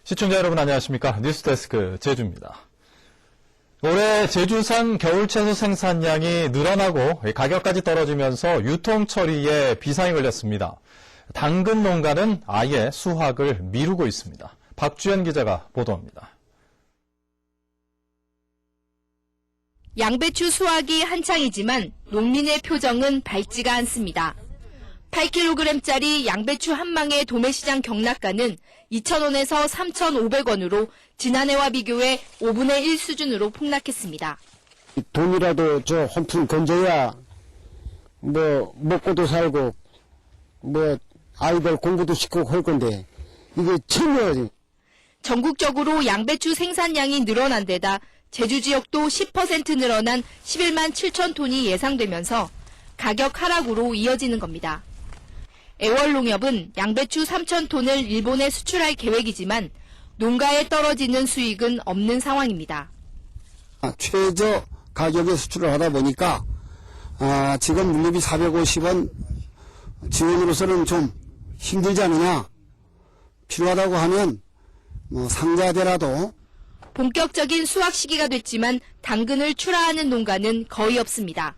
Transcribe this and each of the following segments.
시청자 여러분 안녕하십니까? 뉴스데스크 제주입니다. 올해 제주산 겨울채소 생산량이 늘어나고 가격까지 떨어지면서 유통 처리에 비상이 걸렸습니다. 당근 농가는 아예 수확을 미루고 있습니다. 박주연 기자가 보도합니다. 양배추 수확이 한창이지만 농민의 표정은 밝지가 않습니다. 8kg짜리 양배추 한 망의 도매시장 경락가는 2,000원에서 3,500원으로 지난해와 비교해 5분의 1 수준으로 폭락했습니다. 돈이라도 한 푼 건져야 먹고도 살고 아이들 공부도 시키고 할 건데 이게 천여지. 전국적으로 양배추 생산량이 늘어난 데다 제주 지역도 10% 늘어난 11만 7천 톤이 예상되면서 가격 하락으로 이어지는 겁니다. 애월농협은 양배추 3천 톤을 일본에 수출할 계획이지만 농가에 떨어지는 수익은 없는 상황입니다. 최저 가격에 수출을 하다 보니까 지금 물류비 450원 지원으로서는 좀 힘들지 않느냐. 필요하다고 하면 상자대라도. 본격적인 수확 시기가 됐지만 당근을 출하하는 농가는 거의 없습니다.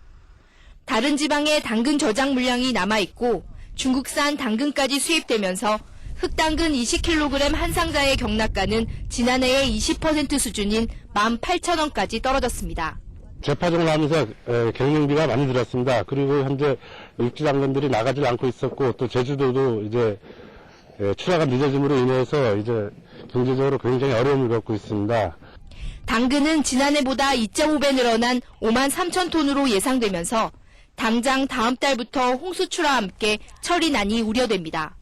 다른 지방에 당근 저장 물량이 남아있고 중국산 당근까지 수입되면서 흑당근 20kg 한 상자의 경락가는 지난해의 20% 수준인 18,000원까지 떨어졌습니다. 재파종을 하면서 경영비가 많이 들었습니다. 그리고 현재 육지 당근들이 나가지 않고 있었고 또 제주도도 이제 출하가 늦어짐으로 인해서 이제 경제적으로 굉장히 어려움을 겪고 있습니다. 당근은 지난해보다 2.5배 늘어난 5만 3천 톤으로 예상되면서 당장 다음 달부터 홍수출하와 함께 처리난이 우려됩니다.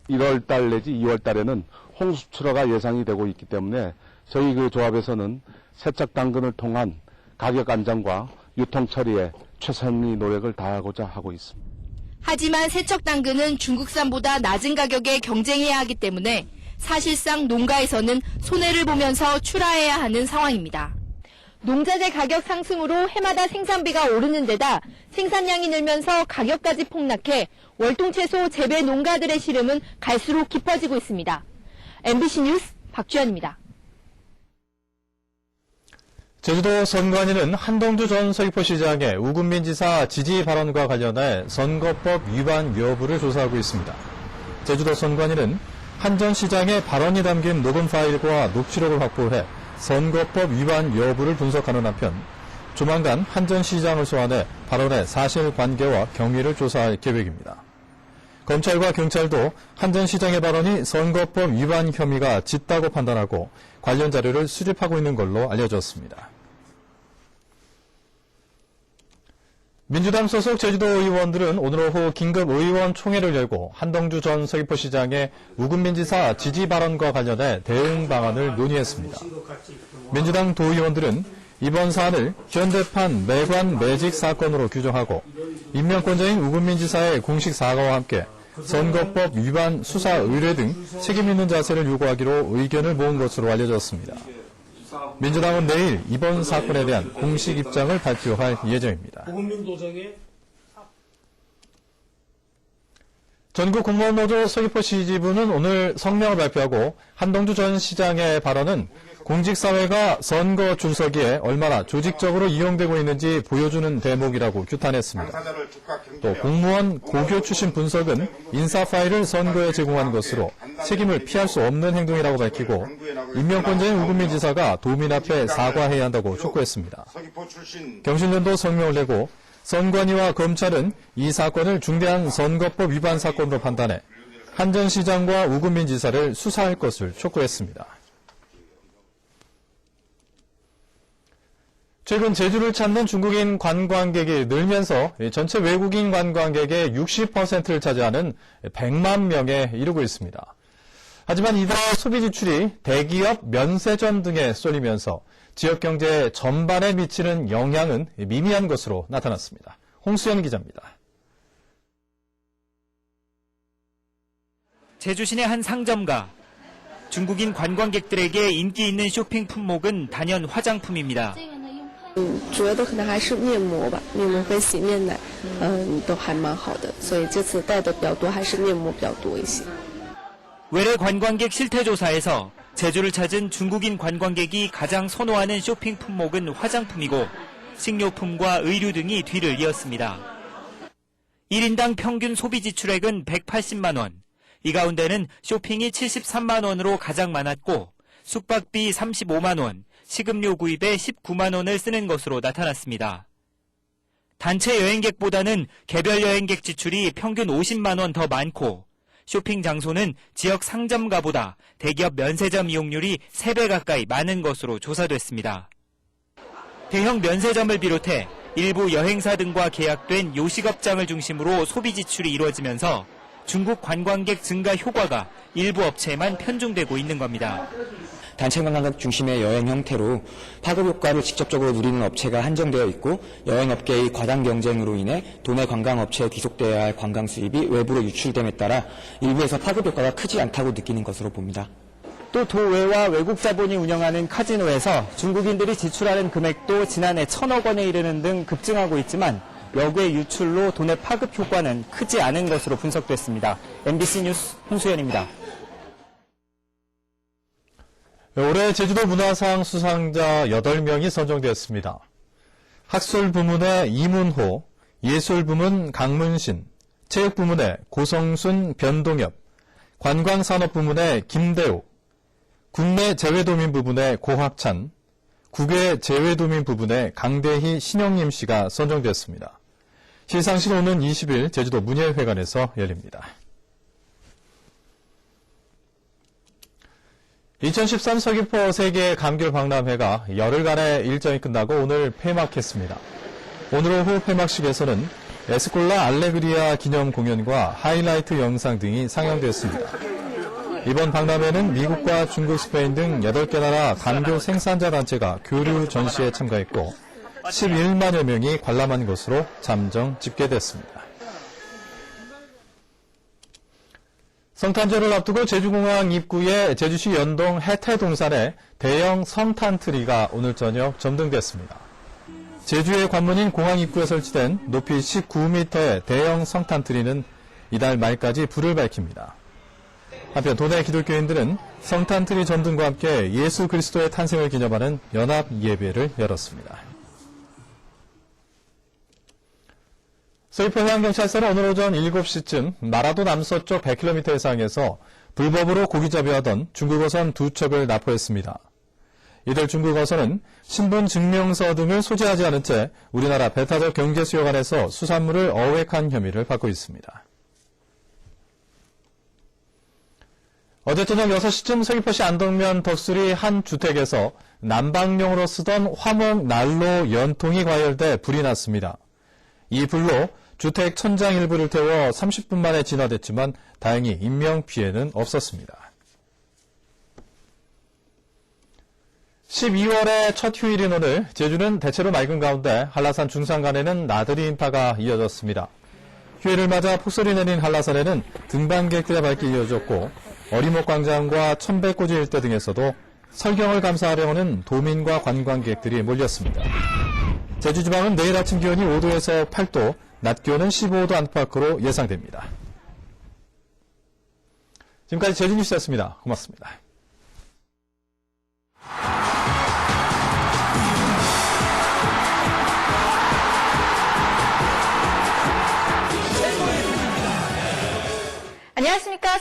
1월 달 내지 2월 달에는 홍수출하가 예상이 되고 있기 때문에 저희 조합에서는 세척 당근을 통한 가격 안정과 유통 처리에 최선의 노력을 다하고자 하고 있습니다. 하지만 세척 당근은 중국산보다 낮은 가격에 경쟁해야 하기 때문에 사실상 농가에서는 손해를 보면서 출하해야 하는 상황입니다. 농자재 가격 상승으로 해마다 생산비가 오르는 데다 생산량이 늘면서 가격까지 폭락해 월동채소 재배 농가들의 시름은 갈수록 깊어지고 있습니다. MBC 뉴스 박주연입니다. 제주도 선관위는 한동주 전 서귀포시장의 우금민 지사 지지 발언과 관련해 선거법 위반 여부를 조사하고 있습니다. 제주도 선관위는 한 전 시장의 발언이 담긴 녹음 파일과 녹취록을 확보해 선거법 위반 여부를 분석하는 한편 조만간 한 전 시장을 소환해 발언의 사실관계와 경위를 조사할 계획입니다. 검찰과 경찰도 한 전 시장의 발언이 선거법 위반 혐의가 짙다고 판단하고 관련 자료를 수집하고 있는 걸로 알려졌습니다. 민주당 소속 제주도 의원들은 오늘 오후 긴급 의원총회를 열고 한동주 전 서귀포시장의 우금민 지사 지지 발언과 관련해 대응 방안을 논의했습니다. 민주당 도의원들은 이번 사안을 현대판 매관 매직 사건으로 규정하고 임명권자인 우금민 지사의 공식 사과와 함께 선거법 위반 수사 의뢰 등 책임 있는 자세를 요구하기로 의견을 모은 것으로 알려졌습니다. 민주당은 내일 이번 사건에 대한 공식 입장을 발표할 예정입니다. 전국공무원노조 서귀포시 지부는 오늘 성명을 발표하고 한동주 전 시장의 발언은 공직사회가 선거 줄서기에 얼마나 조직적으로 이용되고 있는지 보여주는 대목이라고 규탄했습니다. 또 공무원 고교 출신 분석은 인사 파일을 선거에 제공한 것으로 책임을 피할 수 없는 행동이라고 밝히고 임명권자인 우금민 지사가 도민 앞에 사과해야 한다고 촉구했습니다. 경실련도 성명을 내고 선관위와 검찰은 이 사건을 중대한 선거법 위반 사건으로 판단해 한 전 시장과 우금민 지사를 수사할 것을 촉구했습니다. 최근 제주를 찾는 중국인 관광객이 늘면서 전체 외국인 관광객의 60%를 차지하는 100만 명에 이르고 있습니다. 하지만 이달 소비 지출이 대기업 면세점 등에 쏠리면서 지역 경제 전반에 미치는 영향은 미미한 것으로 나타났습니다. 홍수연 기자입니다. 제주 시내 한 상점가. 중국인 관광객들에게 인기 있는 쇼핑 품목은 단연 화장품입니다. 主要的可能还是面膜吧，面膜跟洗面奶，都还蛮好的，所以这次带的比较多，还是面膜比较多一些。 외래 관광객 실태 조사에서 제주를 찾은 중국인 관광객이 가장 선호하는 쇼핑 품목은 화장품이고 식료품과 의류 등이 뒤를 이었습니다. 1인당 평균 소비 지출액은 180만 원. 이 가운데는 쇼핑이 73만 원으로 가장 많았고 숙박비 35만 원, 식음료 구입에 19만 원을 쓰는 것으로 나타났습니다. 단체 여행객보다는 개별 여행객 지출이 평균 50만 원 더 많고 쇼핑 장소는 지역 상점가보다 대기업 면세점 이용률이 3배 가까이 많은 것으로 조사됐습니다. 대형 면세점을 비롯해 일부 여행사 등과 계약된 요식업장을 중심으로 소비 지출이 이루어지면서 중국 관광객 증가 효과가 일부 업체에만 편중되고 있는 겁니다. 단체 관광객 중심의 여행 형태로 파급 효과를 직접적으로 누리는 업체가 한정되어 있고 여행업계의 과당 경쟁으로 인해 도내 관광업체에 귀속되어야 할 관광 수입이 외부로 유출됨에 따라 일부에서 파급 효과가 크지 않다고 느끼는 것으로 봅니다. 또 도외와 외국 자본이 운영하는 카지노에서 중국인들이 지출하는 금액도 지난해 1,000억 원에 이르는 등 급증하고 있지만 여기의 유출로 돈의 파급 효과는 크지 않은 것으로 분석됐습니다. MBC 뉴스 홍수연입니다. 올해 제주도 문화상 수상자 8명이 선정되었습니다. 학술 부문의 이문호, 예술 부문 강문신, 체육 부문의 고성순 변동엽, 관광산업 부문의 김대욱, 국내 재외도민 부분의 고학찬, 국외 재외도민 부분의 강대희 신영림 씨가 선정되었습니다. 시상식은 오는 20일 제주도 문예회관에서 열립니다. 2013 서귀포 세계 감귤 박람회가 열흘간의 일정이 끝나고 오늘 폐막했습니다. 오늘 오후 폐막식에서는 에스콜라 알레그리아 기념 공연과 하이라이트 영상 등이 상영됐습니다. 이번 박람회는 미국과 중국, 스페인 등 8개 나라 감귤 생산자 단체가 교류 전시에 참가했고 11만여 명이 관람한 것으로 잠정 집계됐습니다. 성탄절을 앞두고 제주공항 입구의 제주시 연동 해태동산에 대형 성탄트리가 오늘 저녁 점등됐습니다. 제주의 관문인 공항 입구에 설치된 높이 19m의 대형 성탄트리는 이달 말까지 불을 밝힙니다. 한편 도내 기독교인들은 성탄트리 점등과 함께 예수 그리스도의 탄생을 기념하는 연합 예배를 열었습니다. 서귀포 해양경찰서는 오늘 오전 7시쯤 마라도 남서쪽 100km 해상에서 불법으로 고기잡이하던 중국어선 2척을 납포했습니다. 이들 중국어선은 신분증명서 등을 소지하지 않은 채 우리나라 배타적 경제수역안에서 수산물을 어획한 혐의를 받고 있습니다. 어제 저녁 6시쯤 서귀포시 안동면 덕수리 한 주택에서 난방용으로 쓰던 화목 난로 연통이 과열돼 불이 났습니다. 이 불로 주택 천장 일부를 태워 30분 만에 진화됐지만 다행히 인명피해는 없었습니다. 12월의 첫 휴일인 오늘 제주는 대체로 맑은 가운데 한라산 중산간에는 나들이 인파가 이어졌습니다. 휴일을 맞아 폭설이 내린 한라산에는 등반객들의 발길이 이어졌고 어리목광장과 천백고지 일대 등에서도 설경을 감사하려 하는 도민과 관광객들이 몰렸습니다. 제주지방은 내일 아침 기온이 5도에서 8도, 낮 기온은 15도 안팎으로 예상됩니다. 지금까지 제주뉴스였습니다. 고맙습니다. 안녕하십니까.